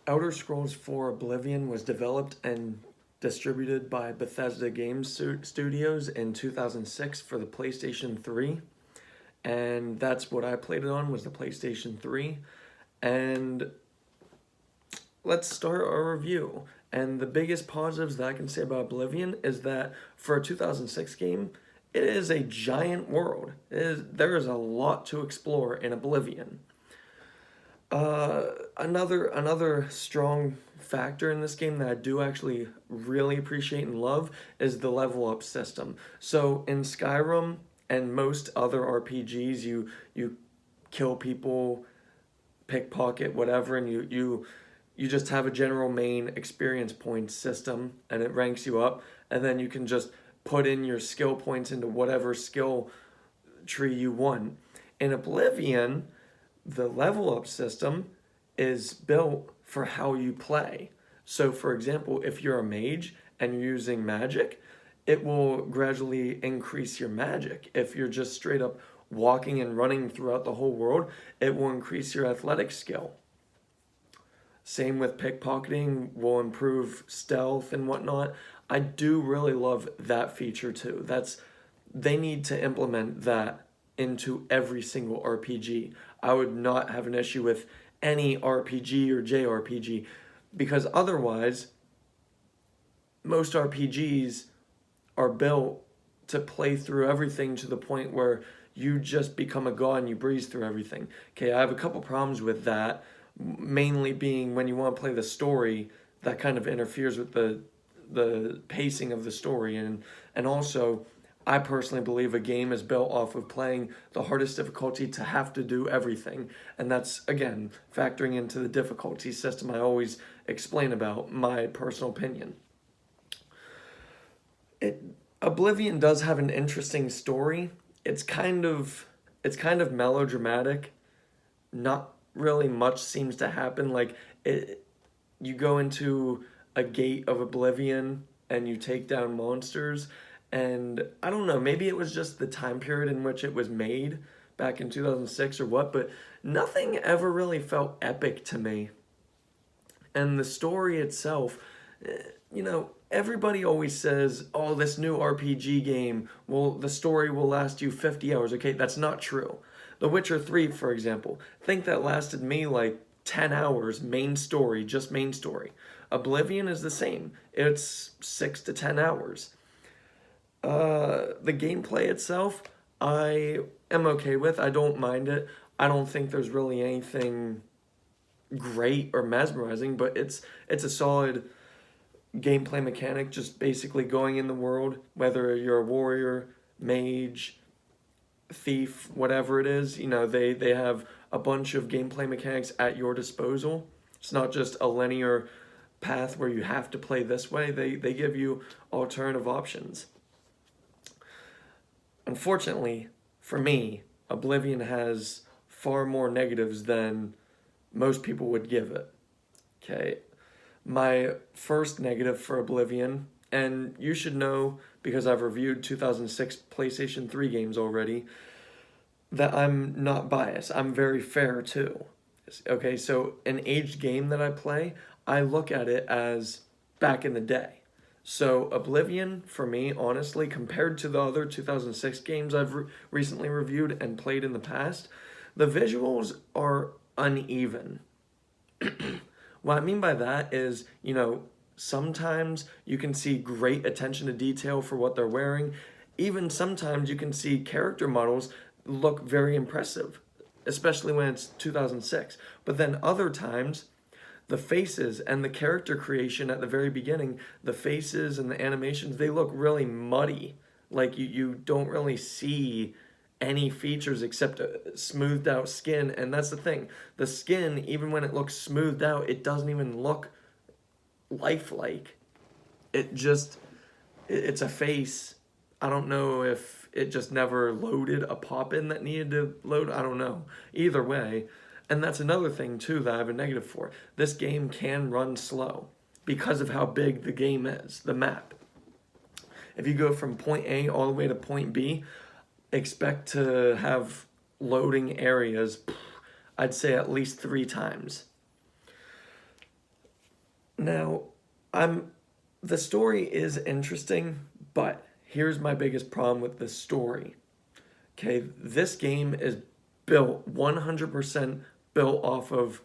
Elder Scrolls 4 Oblivion was developed and distributed by Bethesda Studios in 2006 for the PlayStation 3. And that's what I played it on, was the PlayStation 3. And let's start our review. And the biggest positives that I can say about Oblivion is that for a 2006 game, it is a giant world. There is a lot to explore in Oblivion. Another strong factor in this game that I do actually really appreciate and love is the level up system. So in Skyrim and most other RPGs, you kill people, pickpocket, whatever, and you just have a general main experience points system, and it ranks you up, and then you can just put in your skill points into whatever skill tree you want. In Oblivion, the level up system is built for how you play. So for example, if you're a mage and you're using magic, it will gradually increase your magic. If you're just straight up walking and running throughout the whole world, it will increase your athletic skill. Same with pickpocketing, will improve stealth and whatnot. I do really love that feature too. They need to implement that into every single RPG. I would not have an issue with any RPG or JRPG, because otherwise, most RPGs are built to play through everything to the point where you just become a god and you breeze through everything. Okay, I have a couple problems with that, mainly being when you want to play the story, that kind of interferes with the pacing of the story, and also I personally believe a game is built off of playing the hardest difficulty to have to do everything, and that's again factoring into the difficulty system I always explain about, my personal opinion. Oblivion does have an interesting story. It's kind of melodramatic. Not really much seems to happen. Like you go into a gate of Oblivion and you take down monsters, and I don't know, maybe it was just the time period in which it was made back in 2006 or what, but nothing ever really felt epic to me. And the story itself, everybody always says, oh, this new RPG game, well, the story will last you 50 hours. Okay, that's not true. The Witcher 3, for example, think that lasted me like 10 hours, main story, just main story. Oblivion is the same. It's 6 to 10 hours. The gameplay itself, I am okay with. I don't mind it. I don't think there's really anything great or mesmerizing, but it's a solid gameplay mechanic, just basically going in the world, whether you're a warrior, mage, thief, whatever it is, they have a bunch of gameplay mechanics at your disposal. It's not just a linear path where you have to play this way. They give you alternative options. Unfortunately, for me, Oblivion has far more negatives than most people would give it. Okay, my first negative for Oblivion, and you should know because I've reviewed 2006 PlayStation 3 games already, that I'm not biased. I'm very fair too. Okay, so an aged game that I play, I look at it as back in the day. So Oblivion, for me, honestly, compared to the other 2006 games I've recently reviewed and played in the past, the visuals are uneven. What I mean by that is, sometimes you can see great attention to detail for what they're wearing. Even sometimes you can see character models look very impressive, especially when it's 2006. But then other times, the faces and the character creation at the very beginning, the faces and the animations, they look really muddy. Like you don't really see any features except a smoothed out skin. And that's the thing. The skin, even when it looks smoothed out, it doesn't even look lifelike. It's a face. I don't know if it just never loaded a pop-in that needed to load. I don't know. Either way. And that's another thing, too, that I have a negative for. This game can run slow because of how big the game is, the map. If you go from point A all the way to point B, expect to have loading areas, I'd say at least 3 times. Now, I'm the story is interesting, but here's my biggest problem with the story. Okay, this game is built 100% built off of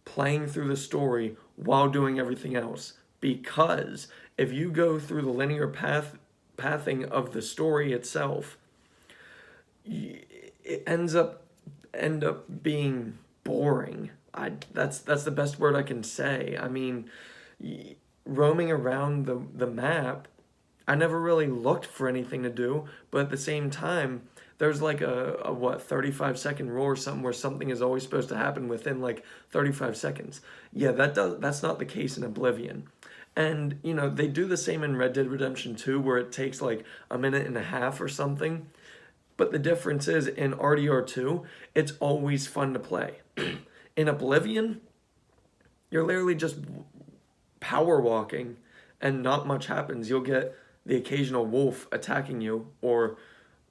playing through the story while doing everything else. Because if you go through the linear pathing of the story itself, it end up being boring. That's the best word I can say. I mean, roaming around the map, I never really looked for anything to do, but at the same time, there's like a what 35-second rule or something where something is always supposed to happen within like 35 seconds. Yeah, that's not the case in Oblivion. And they do the same in Red Dead Redemption 2 where it takes like a minute and a half or something. But the difference is in RDR2, it's always fun to play. In Oblivion, you're literally just power walking and not much happens. You'll get the occasional wolf attacking you or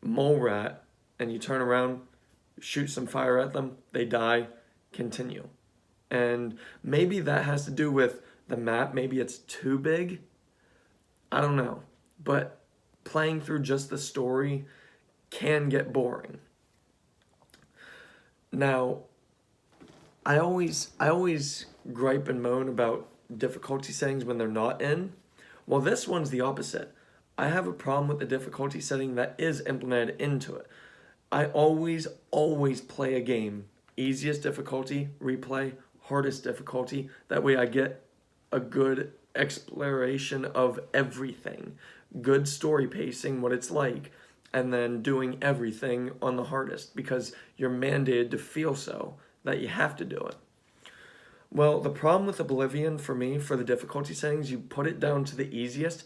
mole rat, and you turn around, shoot some fire at them, they die, continue. And maybe that has to do with the map. Maybe it's too big. I don't know. But playing through just the story can get boring. Now, I always gripe and moan about difficulty settings when they're not in. Well, this one's the opposite. I have a problem with the difficulty setting that is implemented into it. I always play a game easiest difficulty, replay, hardest difficulty. That way I get a good exploration of everything, good story pacing, what it's like, and then doing everything on the hardest because you're mandated to feel so, that you have to do it. Well, the problem with Oblivion for me, for the difficulty settings, you put it down to the easiest,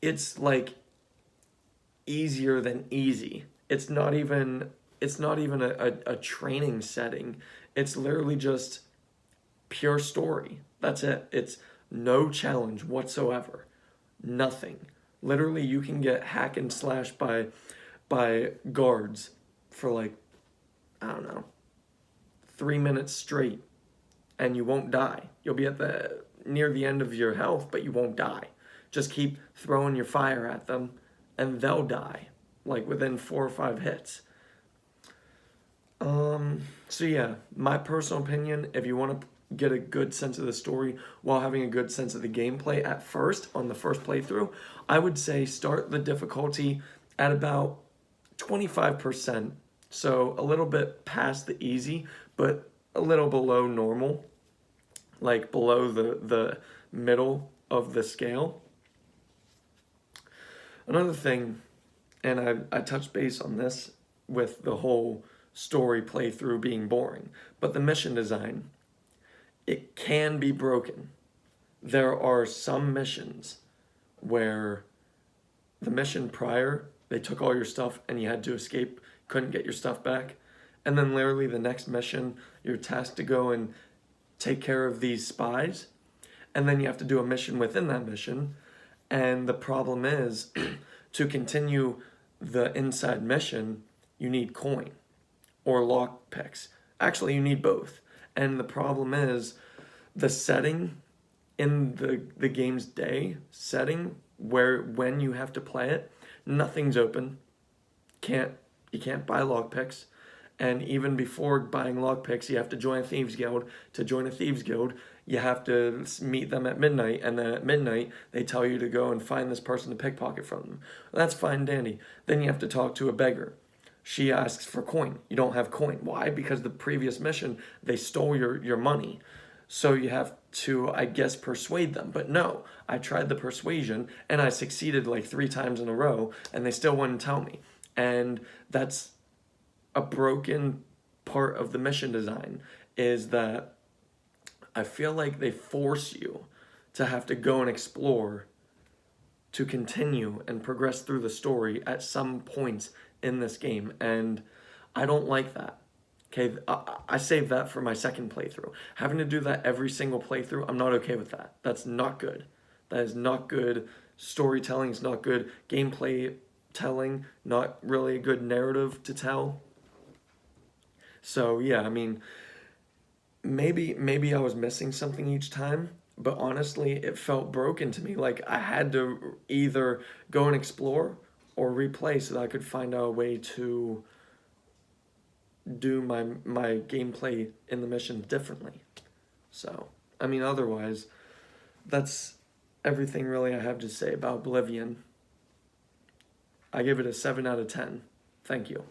it's like easier than easy. It's not even a training setting. It's literally just pure story. That's it. It's no challenge whatsoever. Nothing. Literally you can get hack and slash by guards for like, I don't know, 3 minutes straight and you won't die. You'll be at the near the end of your health, but you won't die. Just keep throwing your fire at them and they'll die like within 4 or 5 hits. So yeah, my personal opinion, if you want to get a good sense of the story while having a good sense of the gameplay at first on the first playthrough, I would say start the difficulty at about 25%. So a little bit past the easy, but a little below normal, like below the middle of the scale. Another thing, and I touched base on this with the whole story playthrough being boring, but the mission design, it can be broken. There are some missions where the mission prior, they took all your stuff and you had to escape, couldn't get your stuff back. And then literally the next mission, you're tasked to go and take care of these spies. And then you have to do a mission within that mission. And the problem is, to continue the inside mission, you need coin or lock picks. Actually, you need both. And the problem is, the setting in the game's day setting where when you have to play it, nothing's open. You can't buy lockpicks. And even before buying lockpicks, you have to join a thieves guild. To join a thieves guild, you have to meet them at midnight, and then at midnight they tell you to go and find this person to pickpocket from them. Well, that's fine, dandy. Then you have to talk to a beggar. She asks for coin. You don't have coin. Why? Because the previous mission they stole your money. So you have to, I guess, persuade them. But no, I tried the persuasion and I succeeded like 3 times in a row and they still wouldn't tell me. And that's a broken part of the mission design, is that I feel like they force you to have to go and explore to continue and progress through the story at some points in this game. And I don't like that. Okay, I saved that for my second playthrough. Having to do that every single playthrough, I'm not okay with that. That's not good. That is not good storytelling. It's not good gameplay telling. Not really a good narrative to tell. So yeah, I mean, maybe I was missing something each time, but honestly, it felt broken to me. Like I had to either go and explore or replay so that I could find out a way to do my gameplay in the mission differently. So, I mean, otherwise, that's everything really I have to say about Oblivion. I give it a 7 out of 10. Thank you.